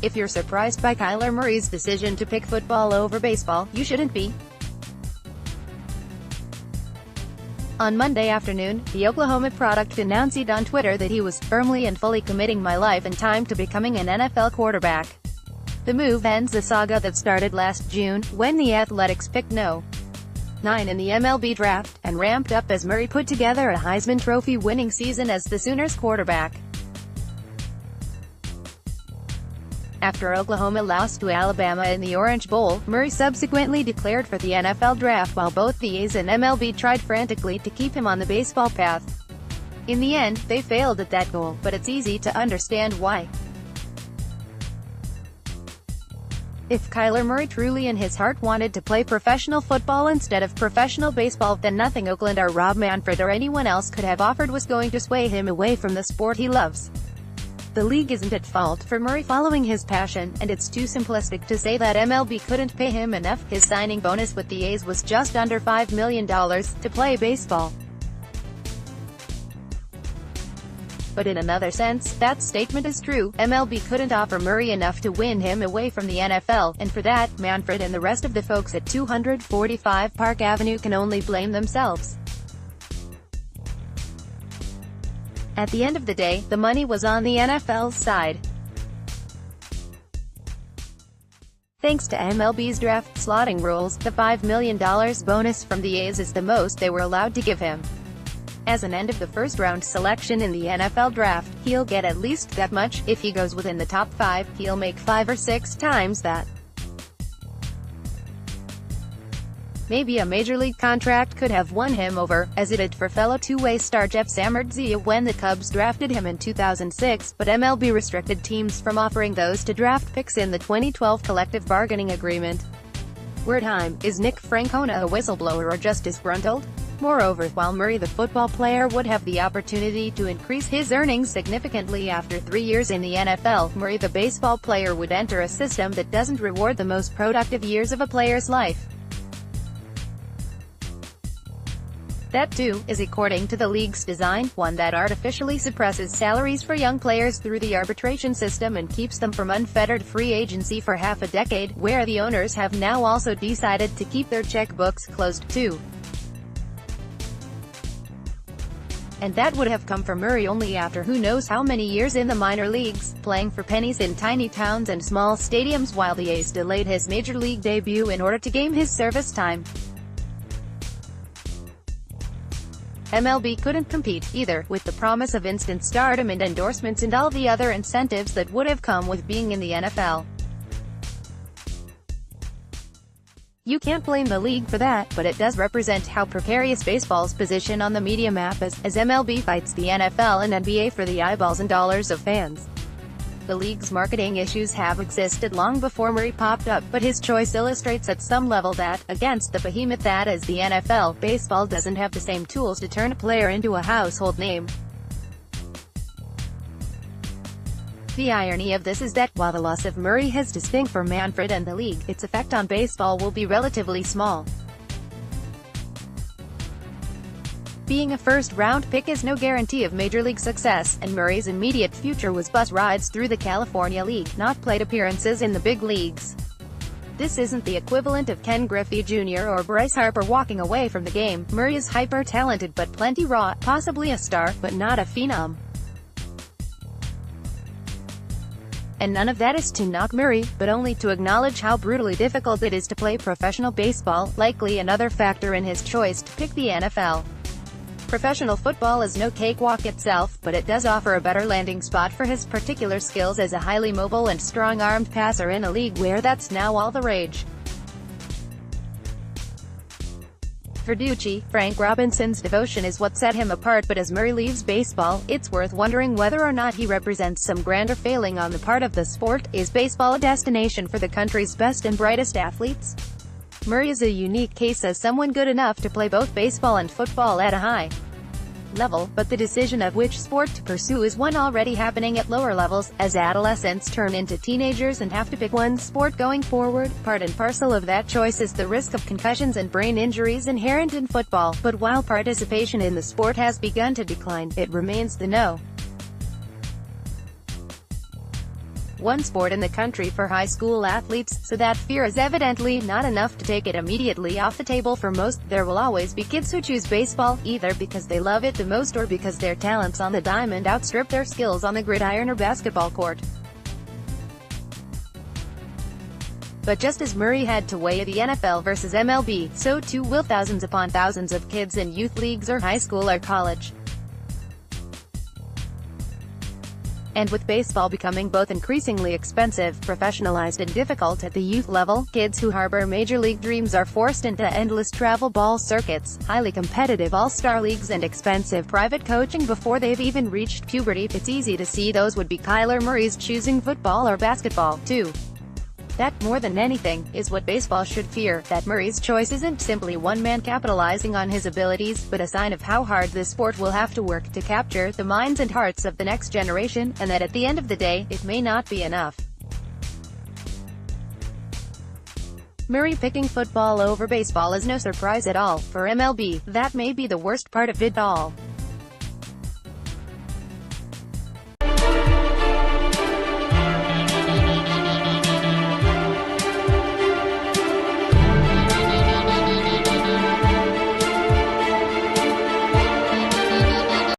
If you're surprised by Kyler Murray's decision to pick football over baseball, you shouldn't be. On Monday afternoon, the Oklahoma product announced on Twitter that he was firmly and fully committing my life and time to becoming an NFL quarterback. The move ends a saga that started last June, when the Athletics picked No. 9 in the MLB draft, and ramped up as Murray put together a Heisman Trophy-winning season as the Sooners quarterback. After Oklahoma lost to Alabama in the Orange Bowl, Murray subsequently declared for the NFL draft while both the A's and MLB tried frantically to keep him on the baseball path. In the end, they failed at that goal, but it's easy to understand why. If Kyler Murray truly in his heart wanted to play professional football instead of professional baseball, then nothing Oakland or Rob Manfred or anyone else could have offered was going to sway him away from the sport he loves. The league isn't at fault for Murray following his passion, and it's too simplistic to say that MLB couldn't pay him enough. His signing bonus with the A's was just under $5 million to play baseball. But in another sense, that statement is true. MLB couldn't offer Murray enough to win him away from the NFL, and for that, Manfred and the rest of the folks at 245 Park Avenue can only blame themselves. At the end of the day, the money was on the NFL's side. Thanks to MLB's draft slotting rules, the $5 million bonus from the A's is the most they were allowed to give him. As an end-of-the-first-round selection in the NFL draft, he'll get at least that much. If he goes within the top 5, he'll make 5 or 6 times that. Maybe a major league contract could have won him over, as it did for fellow two-way star Jeff Samardzija when the Cubs drafted him in 2006, but MLB restricted teams from offering those to draft picks in the 2012 collective bargaining agreement. Word time, is Nick Francona a whistleblower or just disgruntled? Moreover, while Murray the football player would have the opportunity to increase his earnings significantly after 3 years in the NFL, Murray the baseball player would enter a system that doesn't reward the most productive years of a player's life. That, too, is according to the league's design, one that artificially suppresses salaries for young players through the arbitration system and keeps them from unfettered free agency for half a decade, where the owners have now also decided to keep their checkbooks closed too. And that would have come for Murray only after who knows how many years in the minor leagues, playing for pennies in tiny towns and small stadiums while the A's delayed his major league debut in order to game his service time. MLB couldn't compete, either, with the promise of instant stardom and endorsements and all the other incentives that would have come with being in the NFL. You can't blame the league for that, but it does represent how precarious baseball's position on the media map is, as MLB fights the NFL and NBA for the eyeballs and dollars of fans. The league's marketing issues have existed long before Murray popped up, but his choice illustrates at some level that, against the behemoth that is the NFL, baseball doesn't have the same tools to turn a player into a household name. The irony of this is that, while the loss of Murray is distinct for Manfred and the league, its effect on baseball will be relatively small. Being a first-round pick is no guarantee of major league success, and Murray's immediate future was bus rides through the California League, not plate appearances in the big leagues. This isn't the equivalent of Ken Griffey Jr. or Bryce Harper walking away from the game. Murray is hyper-talented but plenty raw, possibly a star, but not a phenom. And none of that is to knock Murray, but only to acknowledge how brutally difficult it is to play professional baseball, likely another factor in his choice to pick the NFL. Professional football is no cakewalk itself, but it does offer a better landing spot for his particular skills as a highly mobile and strong-armed passer in a league where that's now all the rage. For Ducey, Frank Robinson's devotion is what set him apart, but as Murray leaves baseball, it's worth wondering whether or not he represents some grander failing on the part of the sport. Is baseball a destination for the country's best and brightest athletes? Murray is a unique case as someone good enough to play both baseball and football at a high level, but the decision of which sport to pursue is one already happening at lower levels, as adolescents turn into teenagers and have to pick one sport going forward. Part and parcel of that choice is the risk of concussions and brain injuries inherent in football, but while participation in the sport has begun to decline, it remains the no. one sport in the country for high school athletes, so that fear is evidently not enough to take it immediately off the table for most. There will always be kids who choose baseball, either because they love it the most or because their talents on the diamond outstrip their skills on the gridiron or basketball court. But just as Murray had to weigh the NFL versus MLB, so too will thousands upon thousands of kids in youth leagues or high school or college. And with baseball becoming both increasingly expensive, professionalized and difficult at the youth level, kids who harbor major league dreams are forced into endless travel ball circuits, highly competitive all-star leagues and expensive private coaching before they've even reached puberty. It's easy to see those would be Kyler Murray's choosing football or basketball, too. That, more than anything, is what baseball should fear, that Murray's choice isn't simply one man capitalizing on his abilities, but a sign of how hard this sport will have to work to capture the minds and hearts of the next generation, and that at the end of the day, it may not be enough. Murray picking football over baseball is no surprise at all. For MLB, that may be the worst part of it all.